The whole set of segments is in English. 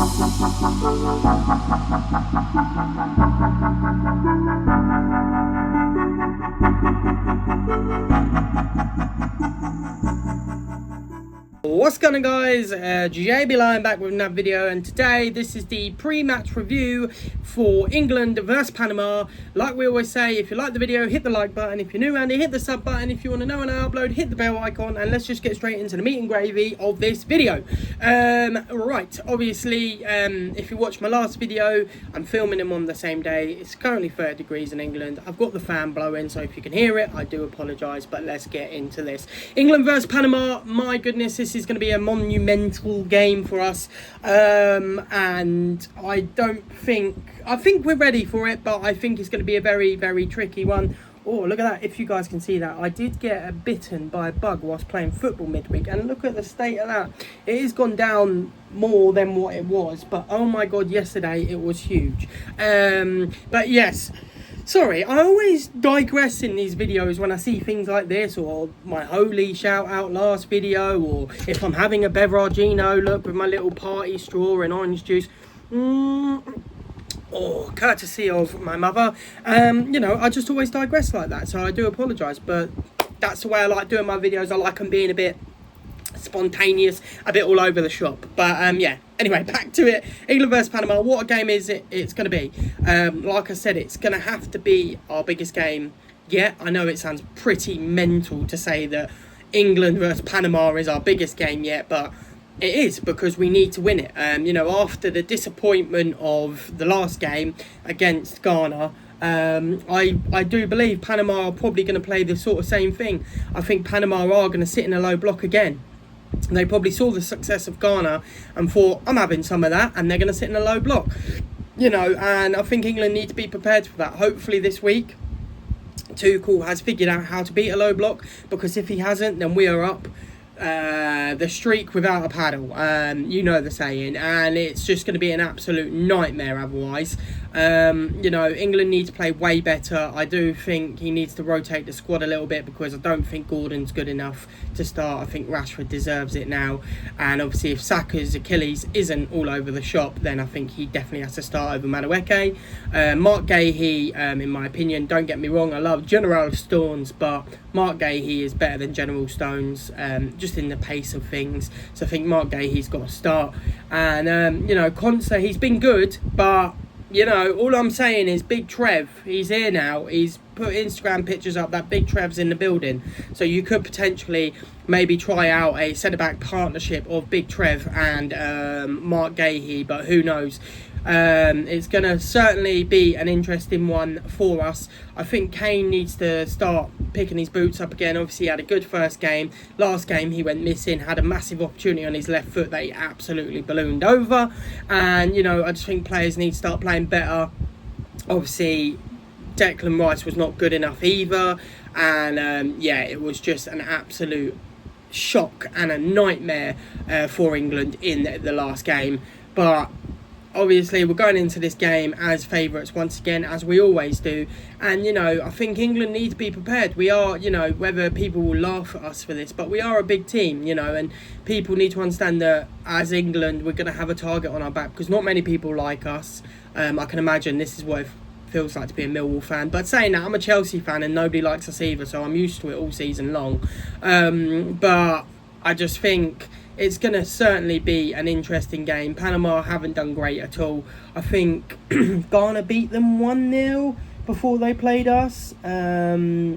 What's going on, guys? JB Lion back with another video, and today this is the pre-match review for England versus Panama. Like we always say, if you like the video, hit the like button. If you're new around here, hit the sub button. If you want to know when I upload, hit the bell icon, and let's just get straight into the meat and gravy of this video. Right, obviously, if you watched my last video, I'm filming them on the same day. It's currently 30 degrees in England. I've got the fan blowing, so if you can hear it, I do apologise, but let's get into this. England versus Panama, my goodness, this is going to be a monumental game for us, and I think we're ready for it, but I think it's going to be a very, very tricky one. Oh, look at that. If you guys can see that, I did get bitten by a bug whilst playing football midweek, and look at the state of that. It has gone down more than what it was, but oh my god, yesterday it was huge. But yes, sorry, I always digress in these videos when I see things like this, or my holy shout out last video, or if I'm having a beveragino, look, with my little party straw and orange juice. Or courtesy of my mother. You know, I just always digress like that, so I do apologise, but that's the way I like doing my videos. I like them being a bit spontaneous, a bit all over the shop. But yeah, anyway, back to it. England versus Panama, what a game is it's going to be. Like I said, it's going to have to be our biggest game yet. I know it sounds pretty mental to say that England versus Panama is our biggest game yet, but it is, because we need to win it. You know, after the disappointment of the last game against Ghana, I do believe Panama are probably going to play the sort of same thing. I think Panama are going to sit in a low block again. They probably saw the success of Ghana and thought, I'm having some of that, and they're going to sit in a low block. You know, and I think England need to be prepared for that. Hopefully this week Tuchel has figured out how to beat a low block, because if he hasn't, then we are up the streak without a paddle. You know the saying, and it's just going to be an absolute nightmare otherwise. You know, England need to play way better. I do think he needs to rotate the squad a little bit, because I don't think Gordon's good enough to start. I think Rashford deserves it now, and obviously if Saka's Achilles isn't all over the shop, then I think he definitely has to start over Madueke. Mark Gahey, in my opinion, don't get me wrong, I love General Stones, but Mark Gahey is better than General Stones, just in the pace of things. So I think Mark Gahey's got to start. And you know, Consa, he's been good, but you know, all I'm saying is Big Trev, he's here now. He's put Instagram pictures up that Big Trev's in the building. So you could potentially maybe try out a centre-back partnership of Big Trev and Mark Gahey, but who knows. It's going to certainly be an interesting one for us. I think Kane needs to start picking his boots up again. Obviously, he had a good first game. Last game, he went missing, had a massive opportunity on his left foot that he absolutely ballooned over. And, you know, I just think players need to start playing better. Obviously, Declan Rice was not good enough either. And, yeah, it was just an absolute shock and a nightmare for England in the last game. But obviously, we're going into this game as favourites once again, as we always do. And, you know, I think England need to be prepared. We are, you know, whether people will laugh at us for this, but we are a big team, you know, and people need to understand that as England, we're going to have a target on our back, because not many people like us. I can imagine this is what it feels like to be a Millwall fan. But saying that, I'm a Chelsea fan and nobody likes us either, so I'm used to it all season long. But I just think it's going to certainly be an interesting game. Panama haven't done great at all. I think Ghana beat them 1-0 before they played us. Yeah,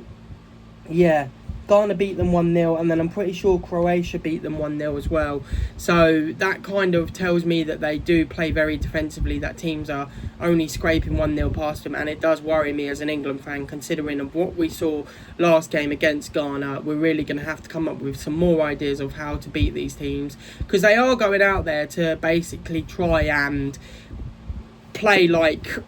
Ghana beat them 1-0, and then I'm pretty sure Croatia beat them 1-0 as well. So that kind of tells me that they do play very defensively, that teams are only scraping 1-0 past them, and it does worry me as an England fan, considering of what we saw last game against Ghana. We're really going to have to come up with some more ideas of how to beat these teams, because they are going out there to basically try and play like,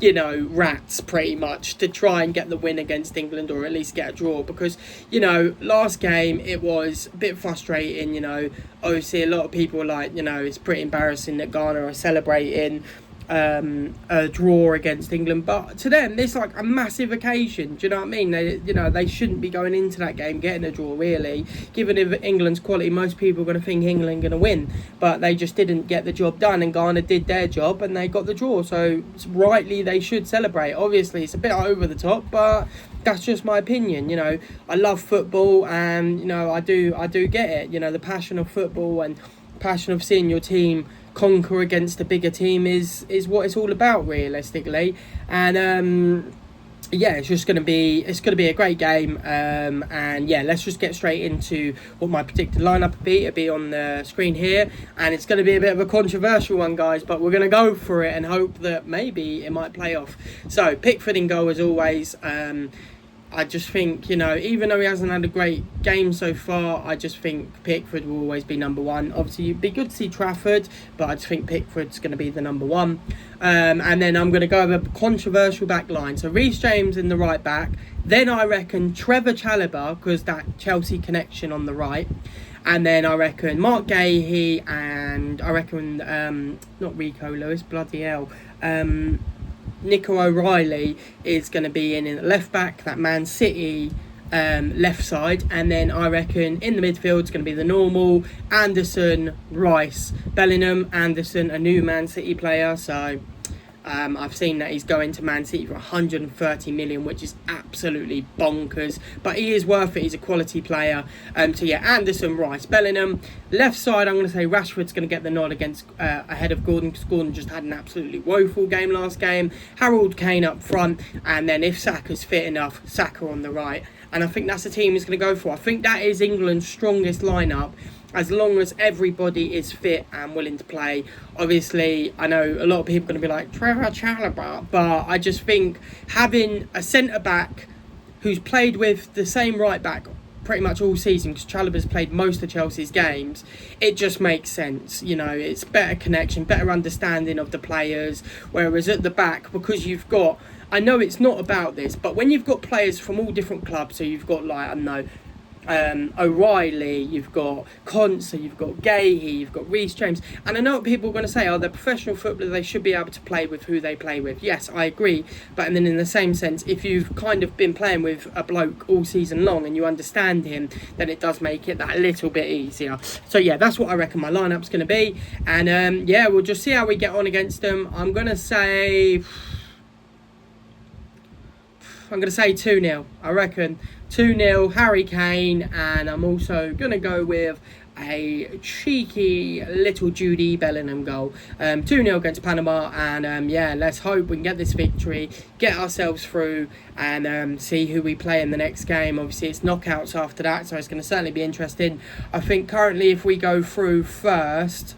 you know, rats pretty much, to try and get the win against England, or at least get a draw. Because, you know, last game it was a bit frustrating. You know, obviously a lot of people were like, you know, it's pretty embarrassing that Ghana are celebrating. a draw against England, but to them it's like a massive occasion. Do you know what I mean? They shouldn't be going into that game getting a draw, really. Given England's quality, most people are going to think England are going to win, but they just didn't get the job done, and Ghana did their job and they got the draw, so rightly they should celebrate. Obviously it's a bit over the top, but that's just my opinion. I love football, and I do get it. The passion of football and passion of seeing your team conquer against a bigger team is what it's all about, realistically. And yeah, it's going to be a great game. And yeah, let's just get straight into what my predicted lineup will be. It'll be on the screen here, and it's going to be a bit of a controversial one, guys, but we're going to go for it and hope that maybe it might play off. So Pickford in goal as always. I just think, even though he hasn't had a great game so far, I just think Pickford will always be number one. Obviously, it'd be good to see Trafford, but I just think Pickford's going to be the number one. And then I'm going to go with a controversial back line. So Reece James in the right back. Then I reckon Trevor Chalobah, because that Chelsea connection on the right. And then I reckon Mark Gahey, and I reckon, not Rico Lewis, bloody hell. Nico O'Reilly is going to be in the left back, that Man City left side, and then I reckon in the midfield it's going to be the normal Anderson, Rice, Bellingham. Anderson, a new Man City player, so I've seen that he's going to Man City for 130 million, which is absolutely bonkers, but he is worth it. He's a quality player. So yeah, Anderson, Rice, Bellingham. Left side, I'm going to say Rashford's going to get the nod against ahead of Gordon, because Gordon just had an absolutely woeful game last game. Harold Kane up front, and then if Saka's fit enough, Saka on the right. And I think that's the team he's going to go for. I think that is England's strongest lineup, as long as everybody is fit and willing to play. Obviously, I know a lot of people are going to be like, Trevor Chalobah, but I just think having a centre-back who's played with the same right-back pretty much all season, because Chalobah's played most of Chelsea's games, it just makes sense. It's better connection, better understanding of the players, whereas at the back, because you've got, I know it's not about this, but when you've got players from all different clubs, so you've got, like, I don't know, O'Reilly, you've got Conser, you've got Gahey, you've got Reece James, and I know what people are going to say, they're professional footballers, they should be able to play with who they play with. Yes, I agree, but then in the same sense, if you've kind of been playing with a bloke all season long and you understand him, then it does make it that little bit easier. So yeah, that's what I reckon my lineup's going to be, and yeah, we'll just see how we get on against them. I'm going to say 2-0. I reckon 2-0, Harry Kane, and I'm also going to go with a cheeky little Jude Bellingham goal. 2-0 against Panama, and yeah, let's hope we can get this victory, get ourselves through, and see who we play in the next game. Obviously, it's knockouts after that, so it's going to certainly be interesting. I think currently if we go through first,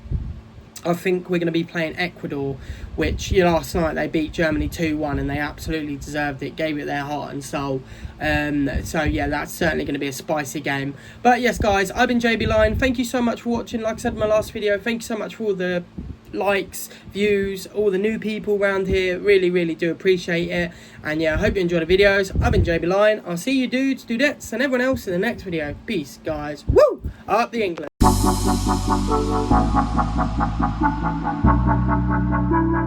I think we're going to be playing Ecuador, which last night they beat Germany 2-1 and they absolutely deserved it, gave it their heart and soul. So yeah, that's certainly going to be a spicy game. But yes, guys, I've been JB Line. Thank you so much for watching. Like I said in my last video, thank you so much for all the likes, views, all the new people around here. Really, really do appreciate it. And yeah, I hope you enjoy the videos. I've been JB Line. I'll see you dudes, dudettes, and everyone else in the next video. Peace, guys. Woo! Up the England.